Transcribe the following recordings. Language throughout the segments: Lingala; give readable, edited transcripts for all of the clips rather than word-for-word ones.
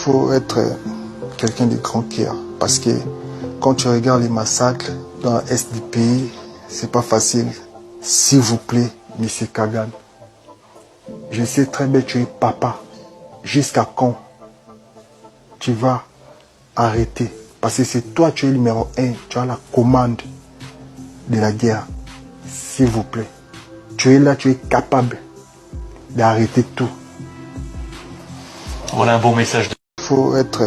faut être quelqu'un de grand cœur parce que quand tu regardes les massacres dans l'Est du pays, c'est pas facile. S'il vous plaît, Monsieur Kagan, je sais très bien que tu es papa. Jusqu'à quand tu vas arrêter? Parce que c'est toi, tu es le numéro 1, tu as la commande de la guerre. S'il vous plaît, tu es là, tu es capable d'arrêter tout. Voilà un bon message. Il faut être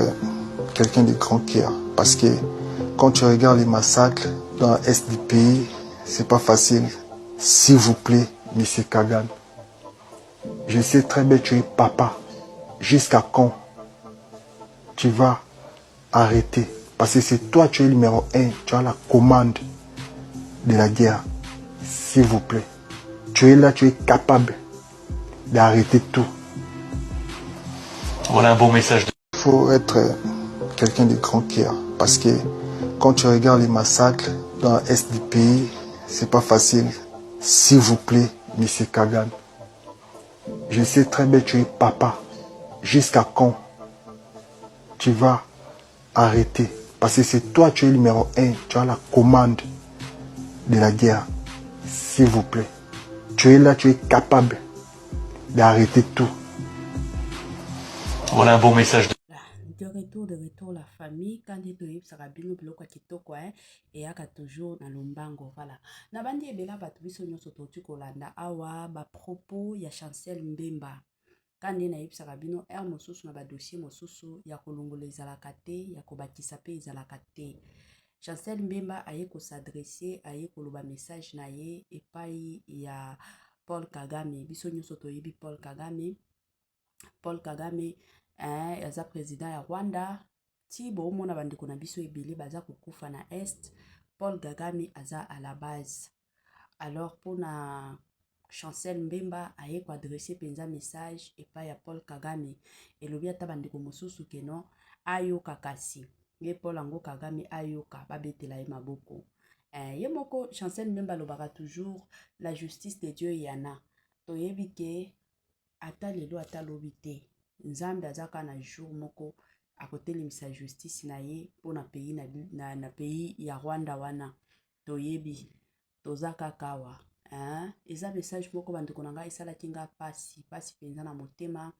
quelqu'un de grand cœur parce que quand tu regardes les massacres dans l'Est du pays, c'est pas facile. S'il vous plaît, Monsieur Kagan, je sais très bien que tu es papa. Jusqu'à quand tu vas arrêter? Parce que c'est toi, tu es le numéro 1, tu as la commande de la guerre. S'il vous plaît, tu es là, tu es capable d'arrêter tout. Voilà un bon message. Il faut être quelqu'un de grand cœur parce que quand tu regardes les massacres dans l'Est du pays, c'est pas facile. S'il vous plaît, Monsieur Kagan, je sais très bien que tu es papa. Jusqu'à quand tu vas arrêter? Parce que c'est toi, tu es le numéro 1, tu as la commande de la guerre. S'il vous plaît, tu es là, tu es capable d'arrêter tout. Voilà un bon message. De retour la famille quand tu es sarabino biloko kitoko et aka toujours na lombango voilà na bandi ebela bato biso nyonso totu kolanda awa ba propos ya Chancel Mbemba quand na yebisaka bino mosusu na ba dossier mosusu ya kolongola ezalaka te ya kobakisa pe ezalaka te. Chancel Mbemba aye ko s'adresser aye koloba message na ye epai ya Paul Kagame biso nyonso toyebi Paul Kagame aza président ya Rwanda ti bomona bandeko na biso ebele baza kokufa na Est. Paul Kagame aza à la base. Alors pona Chancel Mbemba aye ko adresser penza message epai ya Paul Kagame elobi ata bandeko mosusu keno ayoka kasi ye Paul ango Kagame ayoka babetela ye maboko. Ye moko Chancel Mbemba lobaka toujours la justice de Dieu yana toyebi ke ata lelo ata lobi te Nzambe azaka na jour moko akotelemisa justice na ye pona pays na pays ya Rwanda wana toyebi tozaka kawa eza message moko bandeko na ngai esalaki nga pasi penza na motema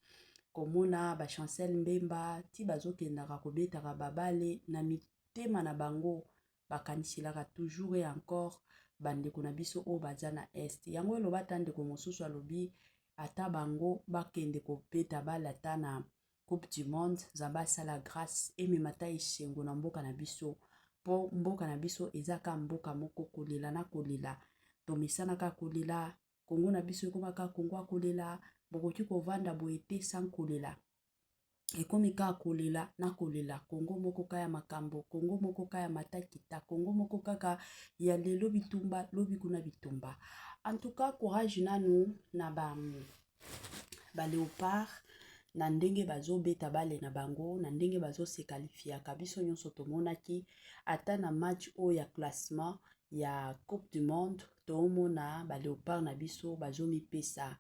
komona ba Chancel Mbemba ti bazokendaka kobetaka babale na mitema na bango bakanisilaka toujours et encore bandeko na biso o baza na Est yango eloba ta ndeko mosusu alobi ata bango bakende kopeta bala ata na Coupe du Monde Nzambe asala grâce ememata esengo na mboka na biso po mboka na biso ezaka mboka moko kolela na kolela tomesanaka kolela Kongo na biso ekomaka Kongo akolela bokoki kovanda boye te sans kolela ekomi kaka kolela na kolela Kongo moko kaya makambo Kongo moko kaya matakita Kongo moko kaka ya lelo bitumba lobi kuna bitumba. En tout cas courage nanu na ba léopard na ndenge bazo beta bale na bango na ndenge bazo se qualifiaka biso nyonso tomonaki ata na match o ya classement ya Coupe du Monde tomona ba léopard na biso bazo mipesa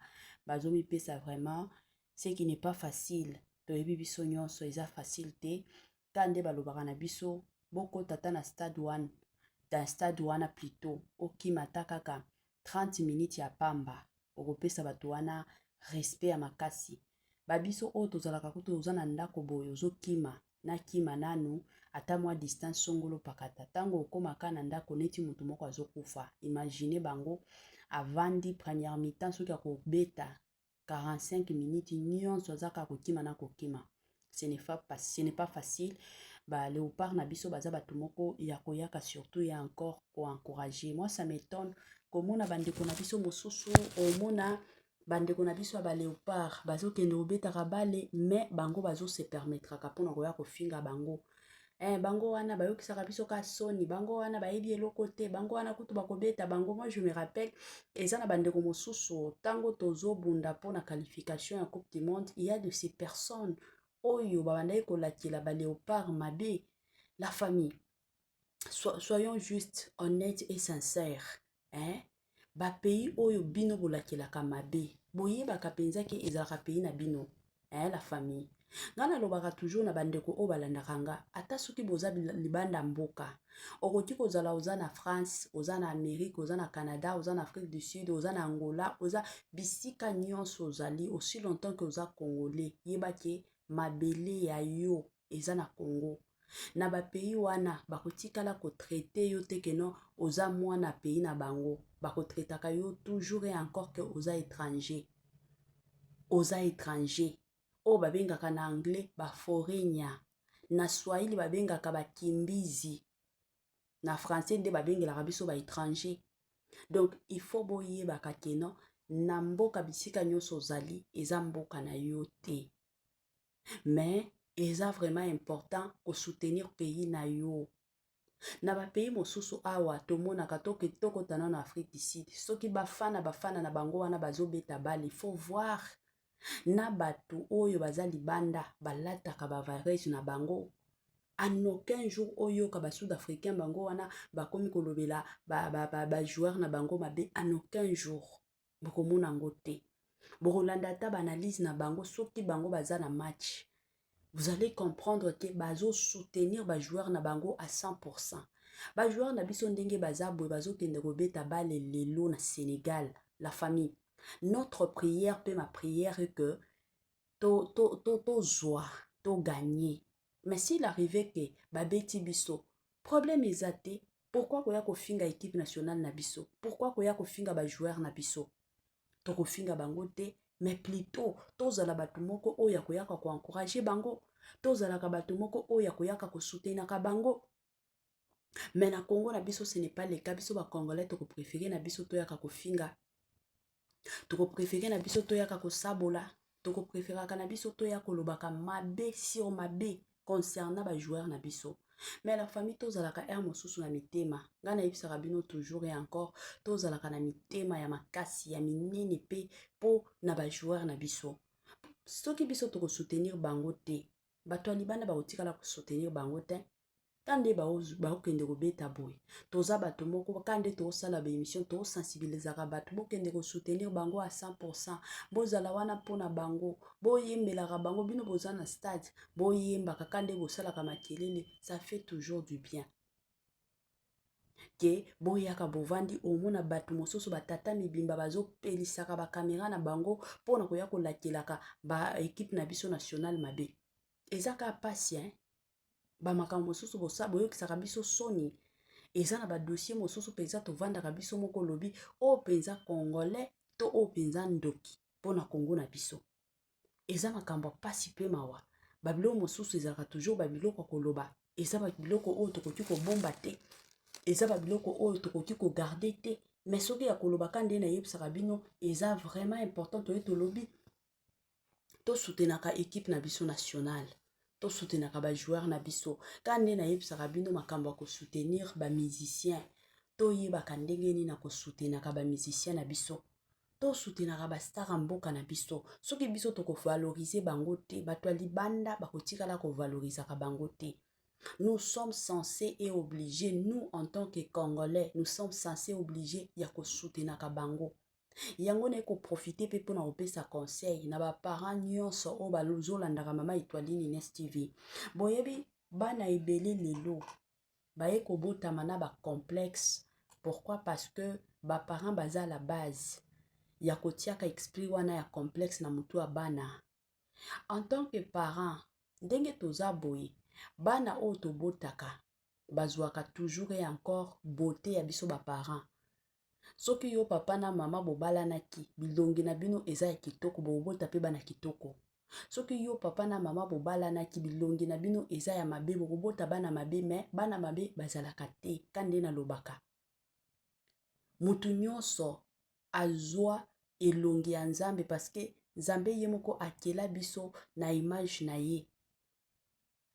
vraiment ce qui n'est pas facile toyebi biso nyonso eza facile te tande balobaka na biso boko tata na stade wana plutôt okimata kaka 30 minutes ya pamba okopesa bato wana respect ya makasi babiso o tozalaka kutu oza na ndako boye ozokima na kima nanu ata mwa distance songolo pakata tango okomaka na ndako neti mutu moko azokufa. Imagine bango avandi première mi-temps soki akobeta 45 minutes nyonso azaka kokima na kokima. Ce n'est pas facile. Ba léopard na biso baza bato moko ya koyaka surtout ya encore ko encourager. Moi ça m'étonne komona bandeko na biso mosusu omona bandeko na biso ba léopard bazokende obetaka bale mais bango bazo se permettre ka pona koya kofinga bango bango wana bayokisaka biso ka soni bango wana bayebi eloko te bango wana kutu bakobeta bango. Moi je me rappelle eza na bandeko mosusu tango tozobunda pona qualification ya Coupe du Monde il y a de ces personnes oyo babandaki kolakela ba léopard mabe. La famille soyons justes, honnêtes et sincères ba pays oyo bino bolakelaka mabe boyebaka penza ke ezalaka pays na bino la famille Ngana lobaka toujours na bandeko o balandaka nga ata soki boza libanda mboka okoki kozala oza na France, oza na Amérique, oza na Canada, oza na Afrique du Sud, oza na Angola, oza bisika nyonso ozali aussi longtemps que oza congolais yeba ke mabele ya yo eza na Congo. Na ba pays wana bakotikala ko traiter yo te que non oza mwana pays na bango, bako traitaka yo toujours et encore que oza étranger. Oza étranger. O babengaka na anglais ba foreigner. Na swahili babengaka ba kimbizi. Na français nde babengelaka biso ba étranger. Donc il faut boyebaka ke non na mboka bisika nyonso ozali eza mboka na yo te. Mais eza vraiment important ko soutenir pays na yo. Na ba pays mosusu awa tomonaka tokotana na Afrique du Sud. Soki bafana na bango wana bazobeta bale, il faut voir na batu oyo baza libanda balataka ba varese na bango. En aucun jour oyo ka ba sud-africain bango wana bakomi kolobela ba joueur na bango mabe, en aucun jour bokomona ngo te. Bokolanda ta ba analyse na bango soki bango baza na match. Vous allez comprendre que bazo soutenir ba joueur na bango à 100%. Ba joueur na biso ndenge baza boye bazo kende kobeta bale lelo na Sénégal, la famille. Notre prière peut ma prière est que to joie, to gagner. Mais s'il arrivait que babeti biso, problème ezate, pourquoi koya ko finga équipe nationale na biso? Pourquoi koya ko finga ba joueur na biso? To ko finga bango te, mais plutôt tozala batu moko oya koyaka ko encourager bango, tozala ka batu moko oya koyaka ko soutenir ka bango. Mais na Congo na biso ce n'est pas le cas, biso ba congolais to ko préférer na biso toyaka ko finga. To ko préférer na biso toyaka ko sabola, to ko préférer na biso toyaka ko lobaka mabe sur mabe concernant ba joueur na biso. Mais la famille tozalaka mosusu na mitema. Ngana yebisaka bino toujours et encore tozalaka na mitema ya makasi ya minene pe po na ba joueur na biso. Soki biso to ko soutenir bango te, bato libanda ba otikala ko soutenir bango te. Kande ba okende ko beta boy. Toza bato moko kande to sala ba émission to sensibiliser ka bato bokende ko soutenir bango à 100%. Bozala wana pona bango, boyembela ka bango bino boza na stade, boyemba ka kande bo sala ka makelele, ça fait toujours du bien. Ke boyaka bovandi omona bato mosusu batata mibimba bazo pelisaka ba caméra na bango pona koya ko lakelaka ba équipe na biso nationale mabe. Ezaka pasi ba makambo mosusu boyokisaka biso soni. Eza na ba dossier mosusu penza to vanda ka biso moko lobi o penza congolais to o penza ndoki pona Congo na biso. Eza makambo pasi pe mawa. Babilo mosusu ezaka toujours babiloko koloba. Eza babiloko o tokoki ko bomba te. Eza babiloko o tokoki ko garder te. Mais soki ya koloba kande na yebisaka bino eza vraiment important to eto lobi. To soutenaka équipe na biso nationale. To soutenaka ba joueur na biso. Kande na yebisaka bino makambo ko soutenir ba musicien. To yebaka ndenge nini na ko soutenaka ba musicien na biso. To soutenaka ba star mboka na biso. Soki biso to ko valoriser bango te, bato libanda bakotikala ko valoriser ka bango te. Nous sommes censés et obligés, nous en tant que Congolais, nous sommes censés obligés ya ko soutenir ka bango. Yango ne ko profiter pe pona opesa conseil na ba parents nyonso o baluzo landaka mama Etoiline Ines TV. Boyebi bana ebele lelo baye ko botama na ba complexe. Pourquoi? Parce que ba parents baza à la base ya kotiaka esprit wana ya complexe na mutu wa bana. En tant que parent, ndenge toza boye bana o to botaka bazwaka toujours et encore beauté ya biso ba parents. Soki yo papa na mama bobalanaki bilongi na bino eza ya kitoko bobota pe bana kitoko. Soki yo papa na mama bobalanaki bilongi na bino eza ya mabe bobota bana mabe, mais bana mabe bazalaka te kande na lobaka. Mutu nyonso azwa elongi ya Nzambe parce que Nzambe ye moko akela biso na image na ye.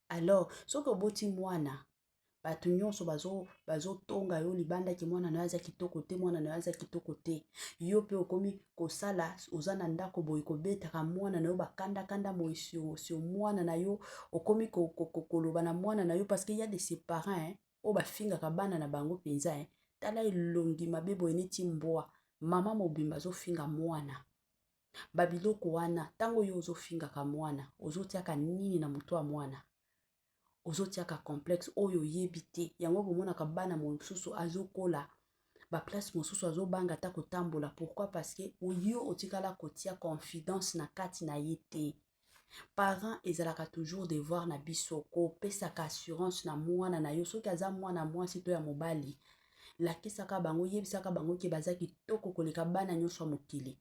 Alors soki oboti mwana batu nyonso bazo tonga yo libanda ki mwana na aza kitoko te, mwana na aza kitoko te. Yo pe okomi kosala oza na ndako boye kobetaka mwana na yo bakanda kanda moye sur mwana na yo okomi koloba na mwana na yo parce que y a de ses parents o bafingaka bana na bango penza tala elongi mabe boye neti mbwa mama mobimba zo finga mwana. babiloko wana ntango yo ozofingaka mwana ozotiaka nini na moto wa mwana ozotiaka complexe oyo oyebi te yango bomonaka bana mosusu azokola baplace mosusu azobanga ata kotambola. Pourquoi? Parce que yo otikala kotia confidence na kati na ye te. Parents ezalaka toujours devoir na biso kopesaka assurance na mwana na yo soki aza mwana mwasi to ya mobali lakisaka bango yebisaka bango ke baza kitoko koleka bana nyonso ya mokili.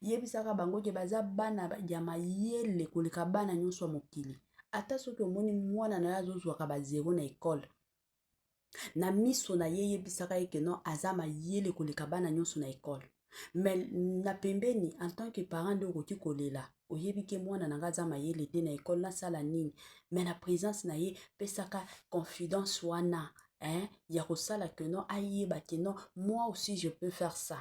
Yebisaka bango ke baza bana ya mayele koleka bana nyonso ya mokili. Ata soki omoni mwana na yo azozwaka ba zero na ekole na miso na ye yebisaka ye ke non aza mayele koleka bana nyonso na ekole. Mais na pembeni en tant que parent nde okoki kolela oyebi ke mwana na nga aza mayele te na ekole nasala nini. Mais na présence na ye pesaka confidence wana ya kosala ke non ayeba ke non moi aussi je peux faire ça.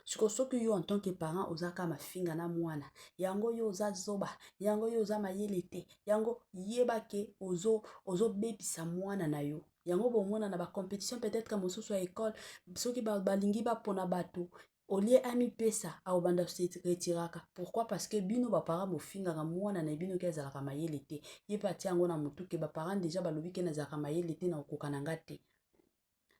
Soki yo en tant que parent ozaka mafinga na mwana yango yo oza zoba yango yo oza mayele te yango yeba ke ozo bebisa mwana na yo yango bomona na ba compétition peut-être mosusu ya école soki balingi bapona bato olie ami pesa aobanda se retiraka. Pourquoi? Parce que bino ba parents bofingaka mwana na bino ke azalaka mayele te ye pati yango na mutu ke ba parents déjà balobi ke nazalaka mayele te na okoka nanga te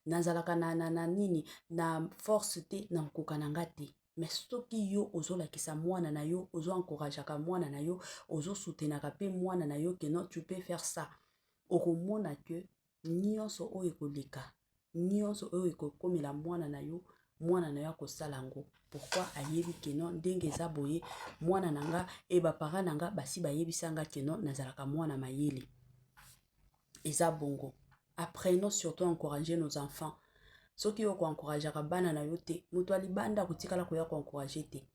nazalaka na nini na force te na okoka nanga te. Mais soki yo ozolakisa mwana na yo ozo encourageaka mwana na yo ozo soutenaka pe mwana na yo ke non tu peux faire ça okomona ke nyonso oyo ekoleka nyonso oyo ekokomela mwana na yo akosala ngo. Pourquoi? Ayebi ke non ndenge eza boye mwana nanga e ba parents nanga basi bayebisanga ke non nazalaka mwana mayele eza bongo. Apprenons surtout à encourager nos enfants. Soki yo ko encourageaka bana na yo te moto alibanda kotikala koya ko encourager te.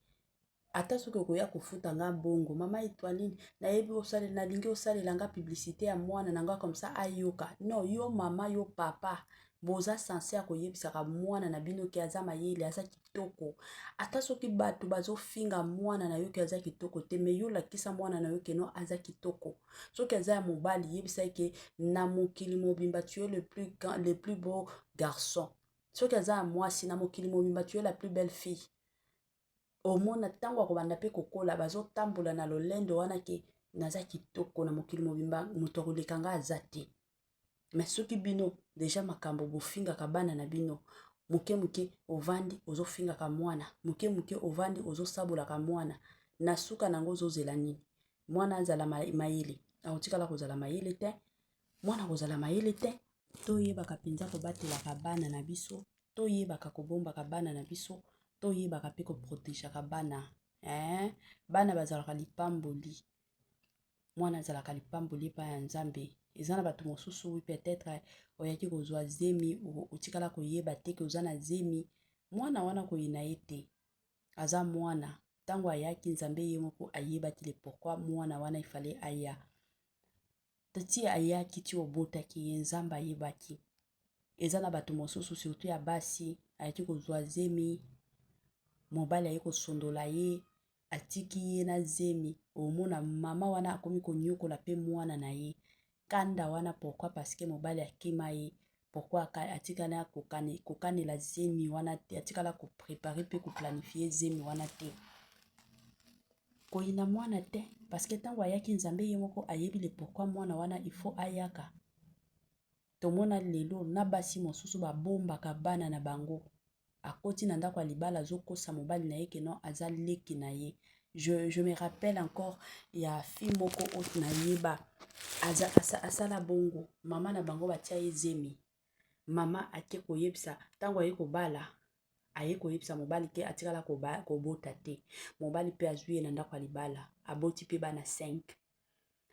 Ata soki koya kofuta nga bongo mama Etoiline nayebi osale nalingi osalela nga publicité ya mwana nanga comme ça ayoka. Non, yo mama yo papa boza censé akoyebisaka mwana na bino ke aza mayele aza kitoko. Ata soki bato bazofinga mwana na yo ke aza kitoko te mais yo lakisa mwana na yo ke non aza kitoko. Soki aza ya mobali yebisa ke na mokili mobimba tu es le plus beau garçon. Soki aza ya mwasi na mokili mobimba tu es la plus belle fille. Omona tango akobanda pe kokola bazotambola na lolendo wana ke naza kitoko na mokili mobimba moto akolekanga aza te. Mais soki bino déjà makambo bofingaka bana na bino muke ovandi ozofingaka mwana muke ovandi ozosabolaka mwana na suka nango ozozela nini mwana azala mayele aotikala kozala mayele te mwana kozala mayele te. Toyebaka penza kobatelaka bana na biso toyebaka kobombaka bana na biso toyebaka pe koprotejaka bana bana bazalaka lipamboli mwana azalaka lipamboli pa ya Nzambe. Eza na bato mosusu oui peut-être oyaki kozwa zemi otikala koyeba te ke oza na zemi mwana wana koyina ye te aza mwana tango ayaki Nzambe ye moko ayebaki le pourquoi mwana wana ifale aya tati ayaki ti obotaki ye Nzambe ayebaki. Eza na bato mosusu surtout ya basi ayaki kozwa zemi mobali aye kosondola ye atiki ye na zemi omona mama wana akomi konyokola pe mwana na ye kanda wana. Pourquoi? Parce que mobali akima ye. Pourquoi? Atikala kokanela zemi wana te atikala koprepare pe koplanifie zemi wana te koyina mwana te. Parce que tango ayaki Nzambe ye moko ayebi le pourquoi mwana wana il faut ayaka. Tomona lelo na basi mosusu babombaka bana na bango akoti na ndako ya libala azokosa mobali na ye ke non aza leki na ye. Je me rappelle encore ya fille moko otu na yeba asala bongo mama na bango batia ye zemi mama ake koyebisa tango aye kobala aye koyebisa mobali ke atikala kobota te mobali pe azwi ye na ndako ya libala aboti pe bana 5.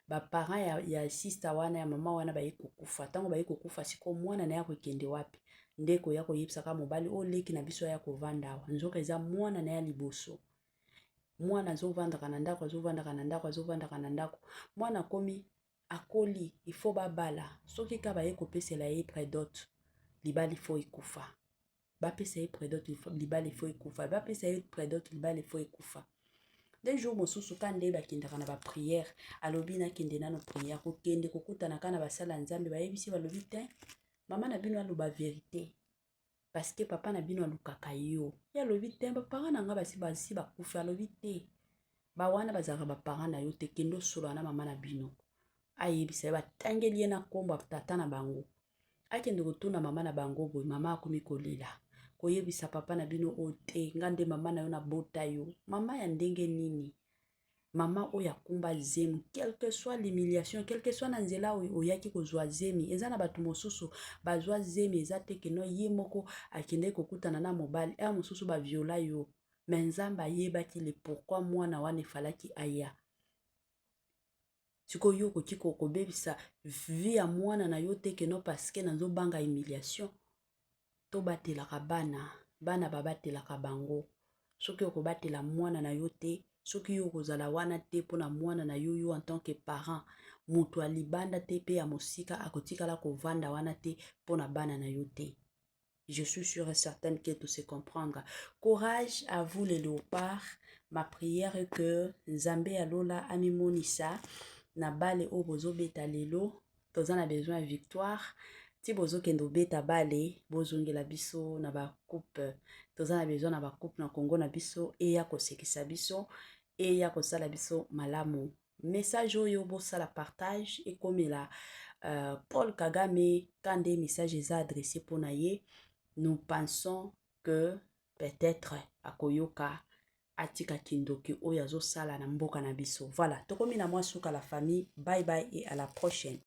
Ba parents ya sister wana ya mama wana baye kokufa tango baye kokufa siko mwana na ya kokende wapi ndeko ya koyebisaka mobali o leki na biso ya kovanda awa nzoka eza mwana na ya liboso mwana azovandaka na ndako azovandaka na ndako mwana komi akoli il faut babala soki ka baye kopesela ye prédote libala il faut ekufa bapesa ye prédote libala il faut ekufa bapesa ye prédote libala il faut ekufa. Des jours mosusu kande bakendaka na ba prière alobi na kende na no prière kokende kokutana kana basala Nzambe bayebisi balobi te mama na bino aloba vérité parce que papa na bino alukaka yo ya lobi te baparent na nga basi bakufi alobi te bawana bazalaka baparent na yo te kendo solo na mama na bino ayebisa ye batangeli ye na nkombo tata na bango akende kotuna mama na bango boye mama akomi kolela koyebisa papa na bino o te nga nde mama na yo na bota yo mama ya ndenge nini mama oyo akumba zemi quelle que soit l'humiliation quelle que soit na nzela oyo oyaki kozwa zemi eza na bato mosusu bazwa zemi eza te keno ye moko akende kokutana na mobali ya mosusu baviola yo me nzambe ayebaki le pourquoi mwana wana efalaki aya sikoyo yo okoki kobebisa vi ya mwana na yo te keno parceke nazobanga humiliation tobatelaka bana babatelaka bango soki okobatela mwana na yo te soki yo okozala wana te mpona mwana na yo yo en tant que parent moto alibanda te pe ya mosika akotikala kovanda wana te mpona bana na yo te. Je suis sûre et certaine que tout se comprendre. Courage à vous les léopards. Ma prière est que Nzambe alola amimonisa na bale o bozo beta lelo toza na besoin de victoire. Ti bozo kendo beta bale bozongela biso na ba coupe toza na besoin na ba coupe na Congo na biso eya kosekisa biso eya kosala biso malamu. Message oyo bosala partage ekomela Paul Kagame quand des messages est adressé pour naye. Nous pensons que peut-être akoyoka atika kindoki oyazo sala na mboka na biso. Voilà, tokomi na mwa suka la famille. Bye bye et à la prochaine.